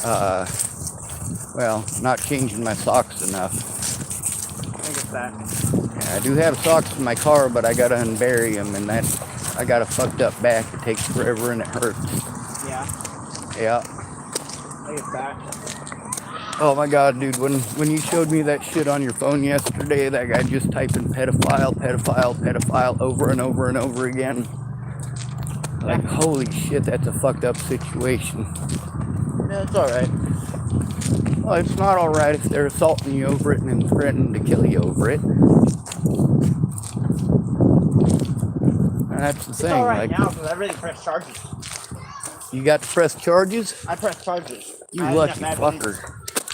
Well, not changing my socks enough. I get that. Yeah, I do have socks in my car, but I gotta unbury them, and I got a fucked up back. It takes forever and it hurts. Yeah. Yeah. I get that. Oh my god, dude, when you showed me that shit on your phone yesterday, that guy just typing pedophile over and over and over again. Like, holy shit, that's a fucked up situation. Yeah, it's alright. Well, it's not alright if they're assaulting you over it and then threatening to kill you over it. And that's the thing. It's alright like, now because I already pressed charges. You got to press charges? I pressed charges. You lucky fucker.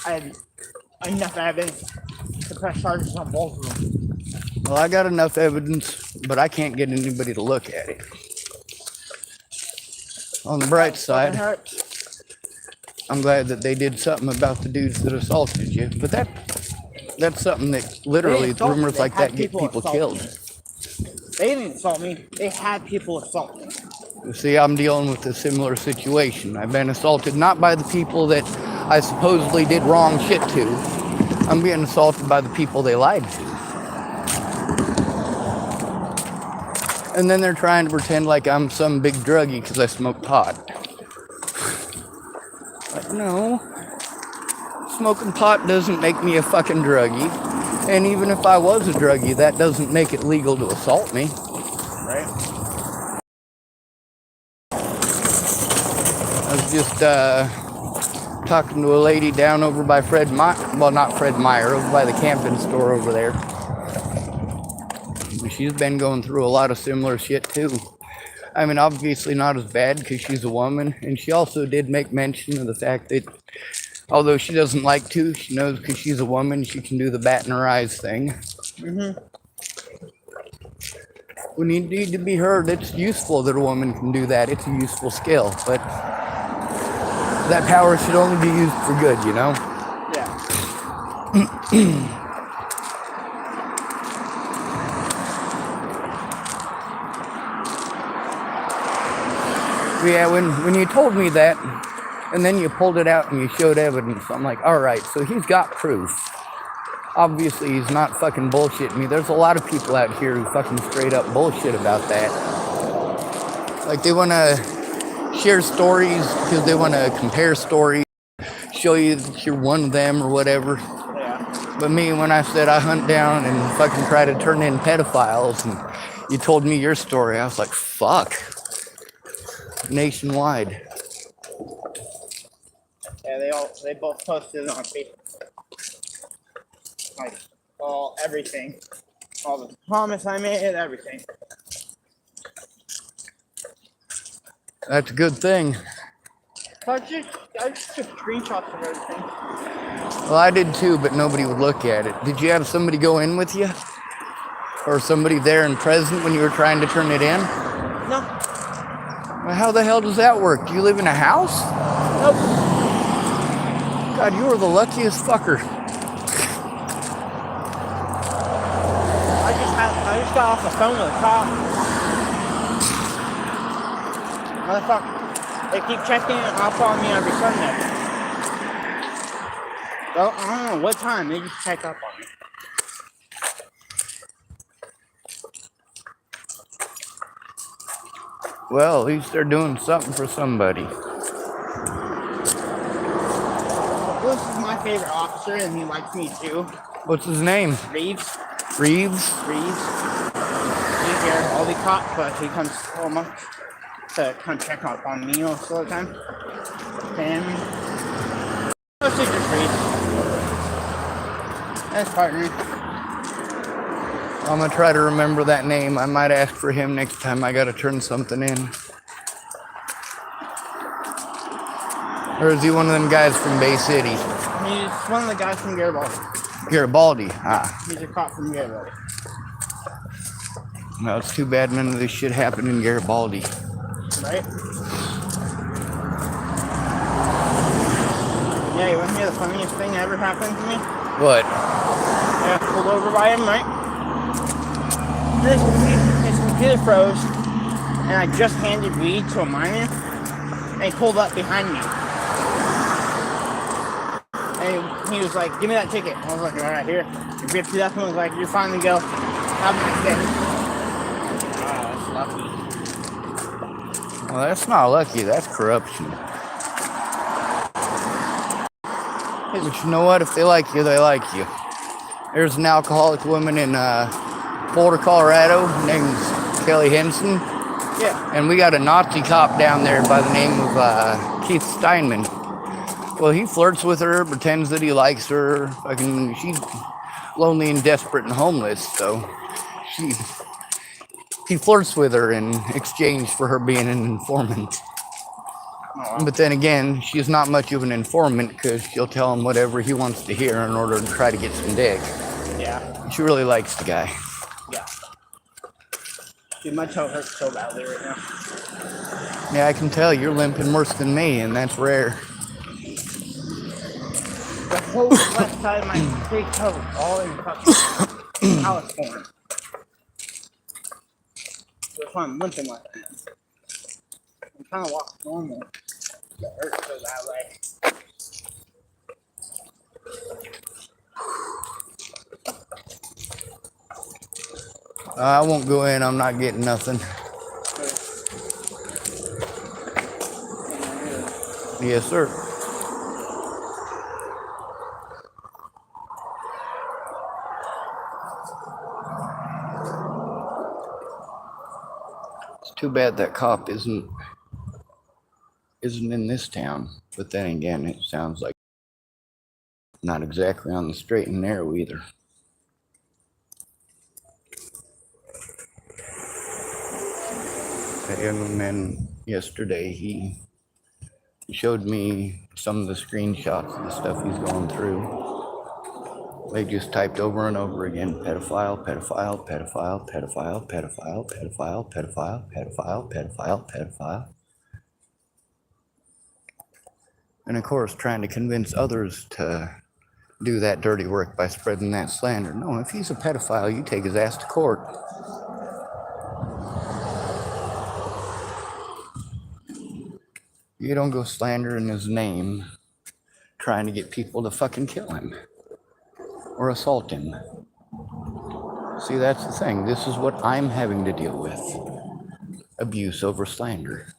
I had enough evidence to press charges on both of them. Well, I got enough evidence, but I can't get anybody to look at it. On the bright side, I'm glad that they did something about the dudes that assaulted you. But that's something that literally, rumors like that get people killed. They didn't assault me. They had people assault me. You see, I'm dealing with a similar situation. I've been assaulted not by the people that I supposedly did wrong shit to. I'm being assaulted by the people they lied to. And then they're trying to pretend like I'm some big druggie because I smoke pot. Like, no. Smoking pot doesn't make me a fucking druggie. And even if I was a druggie, that doesn't make it legal to assault me. Right? I was just talking to a lady down over by Fred Meyer. Well, not Fred Meyer, over by the Camden store over there. She's been going through a lot of similar shit too. I mean, obviously not as bad because she's a woman. And she also did make mention of the fact that although she doesn't like to, she knows because she's a woman, she can do the bat in her eyes thing. Mm-hmm. When you need to be heard, it's useful that a woman can do that. It's a useful skill. But that power should only be used for good, you know? Yeah. Yeah, when you told me that, and then you pulled it out and you showed evidence, I'm like, alright, so he's got proof. Obviously, he's not fucking bullshitting me. There's a lot of people out here who fucking straight up bullshit about that. Like, they want to share stories because they want to compare stories, show you that you're one of them or whatever. Yeah. But me, when I said I hunt down and fucking try to turn in pedophiles, and you told me your story, I was like, fuck. Nationwide. Yeah, they both posted it on Facebook. Like, everything. All the promise I made, everything. That's a good thing. I just took screenshots of everything. Well, I did too, but nobody would look at it. Did you have somebody go in with you? Or somebody there and present when you were trying to turn it in? No. Well, how the hell does that work? Do you live in a house? Nope. God, you are the luckiest fucker. I just got off the phone with a cop. Motherfucker. They keep checking up on me every Sunday. Well, I don't know what time. They just check up on me. Well, at least they're doing something for somebody. This is my favorite officer, and he likes me too. What's his name? Reeves. Reeves? Reeves. He's here, all the cop, but he comes so much to come check up on me most of the time. And mostly just Reeves. That's partner. I'm gonna try to remember that name. I might ask for him next time I gotta turn something in. Or is he one of them guys from Bay City? He's one of the guys from Garibaldi. Garibaldi, ah. He's a cop from Garibaldi. No, it's too bad none of this shit happened in Garibaldi. Right? Yeah, you want to hear the funniest thing that ever happened to me? What? I got pulled over by him, right? His computer froze, and I just handed weed to a minor, and he pulled up behind me. he was like, give me that ticket. I was like, all right, here. He ripped it up and was like, you finally go. Have a nice day. Wow, that's lucky. Well, that's not lucky. That's corruption. But you know what? If they like you, they like you. There's an alcoholic woman in Boulder, Colorado, named Kelly Henson. Yeah. And we got a Nazi cop down there by the name of Keith Steinman. Well, he flirts with her, pretends that he likes her. Fucking, she's lonely and desperate and homeless, so he flirts with her in exchange for her being an informant. But then again, she's not much of an informant because she'll tell him whatever he wants to hear in order to try to get some dick. Yeah. She really likes the guy. Yeah. Dude, my toe hurts so badly right now. Yeah, I can tell you're limping worse than me, and that's rare. The whole left side of my big toe, all in fucking Alice form. That's why I'm limping like that. I'm trying to walk normal. It hurts so that way. I won't go in. I'm not getting nothing. Yes, sir. It's too bad that cop isn't in this town. But then again, it sounds like not exactly on the straight and narrow either. And then yesterday he showed me some of the screenshots of the stuff he's going through. They just typed over and over again, pedophile, pedophile, pedophile, pedophile, pedophile, pedophile, pedophile, pedophile, pedophile, pedophile. And of course, trying to convince others to do that dirty work by spreading that slander. No, if he's a pedophile, you take his ass to court. You don't go slandering his name, trying to get people to fucking kill him or assault him. See, that's the thing. This is what I'm having to deal with. Abuse over slander.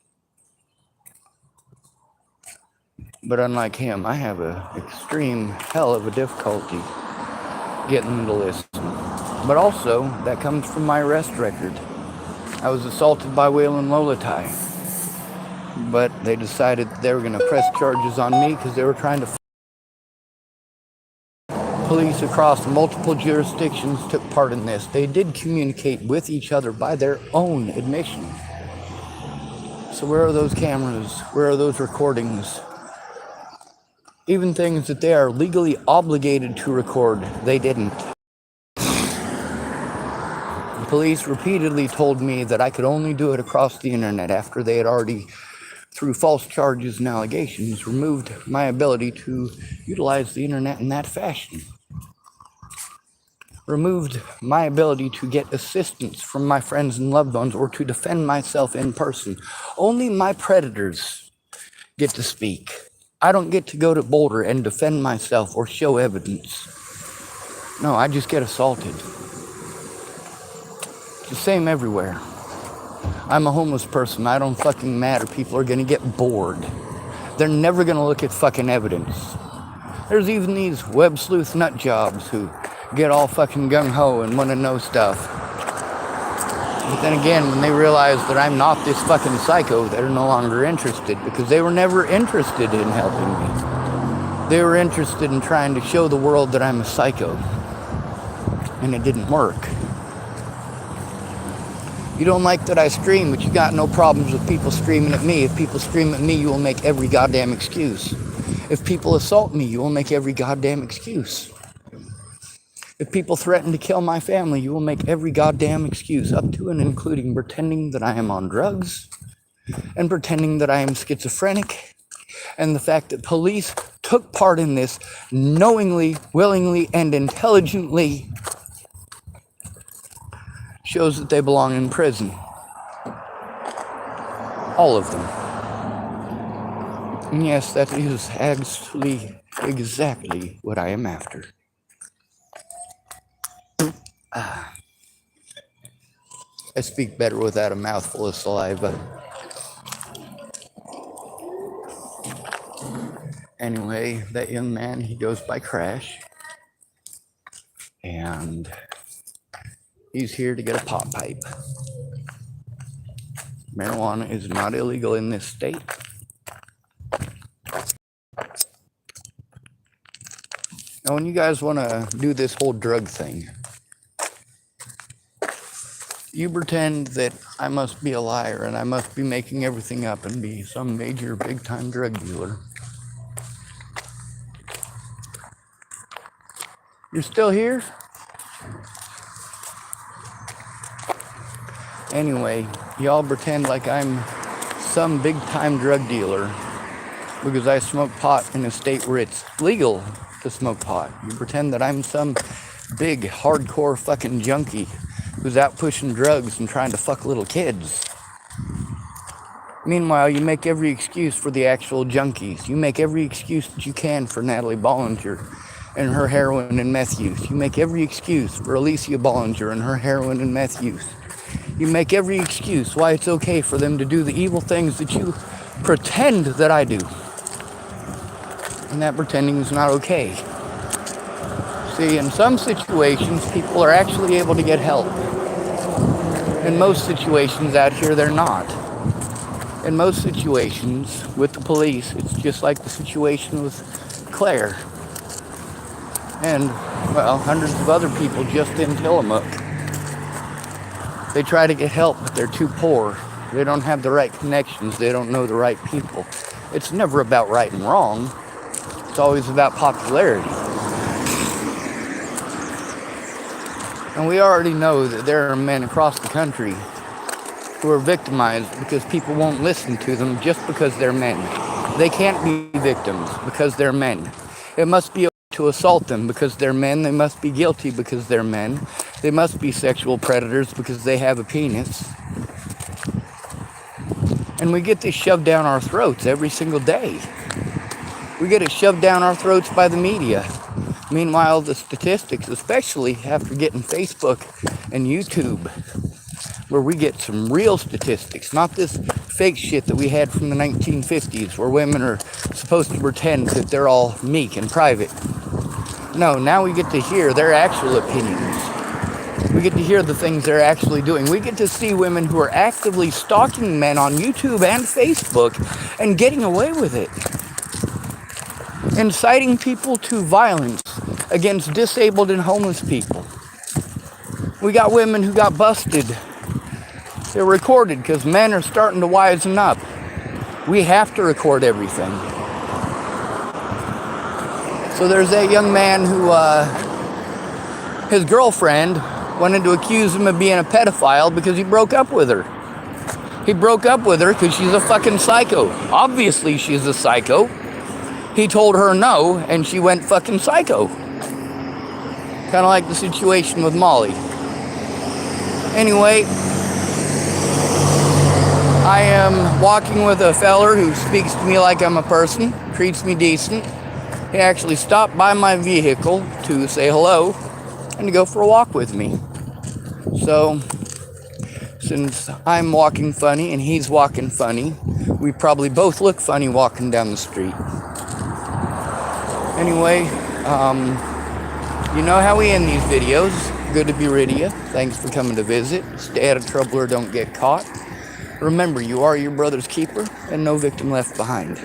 But unlike him, I have an extreme hell of a difficulty getting them to listen. But also, that comes from my arrest record. I was assaulted by Waylon Lolatai. But they decided they were going to press charges on me because they were trying to. Police across multiple jurisdictions took part in this. They did communicate with each other by their own admission. So where are those cameras? Where are those recordings? Even things that they are legally obligated to record, they didn't. The police repeatedly told me that I could only do it across the internet after they had already, through false charges and allegations, removed my ability to utilize the internet in that fashion. Removed my ability to get assistance from my friends and loved ones or to defend myself in person. Only my predators get to speak. I don't get to go to Boulder and defend myself or show evidence. No, I just get assaulted. It's the same everywhere. I'm a homeless person. I don't fucking matter. People are gonna get bored. They're never gonna look at fucking evidence. There's even these web sleuth nut jobs who get all fucking gung-ho and want to know stuff. But then again, when they realize that I'm not this fucking psycho, they're no longer interested because they were never interested in helping me. They were interested in trying to show the world that I'm a psycho. And it didn't work. You don't like that I scream, but you got no problems with people screaming at me. If people scream at me, you will make every goddamn excuse. If people assault me, you will make every goddamn excuse. If people threaten to kill my family, you will make every goddamn excuse, up to and including pretending that I am on drugs and pretending that I am schizophrenic. And the fact that police took part in this knowingly, willingly, and intelligently shows that they belong in prison. All of them. And yes, that is actually exactly what I am after. I speak better without a mouthful of saliva. Anyway, that young man, he goes by Crash. And he's here to get a pot pipe. Marijuana is not illegal in this state. Now, when you guys want to do this whole drug thing, you pretend that I must be a liar and I must be making everything up and be some major big-time drug dealer. You're still here? Anyway, y'all pretend like I'm some big-time drug dealer because I smoke pot in a state where it's legal to smoke pot. You pretend that I'm some big, hardcore fucking junkie who's out pushing drugs and trying to fuck little kids. Meanwhile, you make every excuse for the actual junkies. You make every excuse that you can for Natalie Bollinger and her heroin and meth use. You make every excuse for Alicia Bollinger and her heroin and meth use. You make every excuse why it's okay for them to do the evil things that you pretend that I do. And that pretending is not okay. See, in some situations, people are actually able to get help. In most situations out here, they're not. In most situations, with the police, it's just like the situation with Claire. And, well, hundreds of other people just in Tillamook. They try to get help, but they're too poor. They don't have the right connections. They don't know the right people. It's never about right and wrong. It's always about popularity. And we already know that there are men across the country who are victimized because people won't listen to them just because they're men. They can't be victims because they're men. It must be okay to assault them because they're men. They must be guilty because they're men. They must be sexual predators because they have a penis. And we get this shoved down our throats every single day. We get it shoved down our throats by the media. Meanwhile, the statistics, especially after getting Facebook and YouTube, where we get some real statistics, not this fake shit that we had from the 1950s, where women are supposed to pretend that they're all meek and private. No, now we get to hear their actual opinions. We get to hear the things they're actually doing. We get to see women who are actively stalking men on YouTube and Facebook and getting away with it. Inciting people to violence against disabled and homeless people. We got women who got busted. They're recorded because men are starting to wisen up. We have to record everything. So there's that young man who, his girlfriend wanted to accuse him of being a pedophile because he broke up with her. He broke up with her because she's a fucking psycho. Obviously she's a psycho. He told her no, and she went fucking psycho. Kind of like the situation with Molly. Anyway, I am walking with a feller who speaks to me like I'm a person, treats me decent. He actually stopped by my vehicle to say hello and to go for a walk with me. So, since I'm walking funny and he's walking funny, we probably both look funny walking down the street. Anyway, you know how we end these videos. Good to be rid of you. Thanks for coming to visit. Stay out of trouble or don't get caught. Remember, you are your brother's keeper and no victim left behind.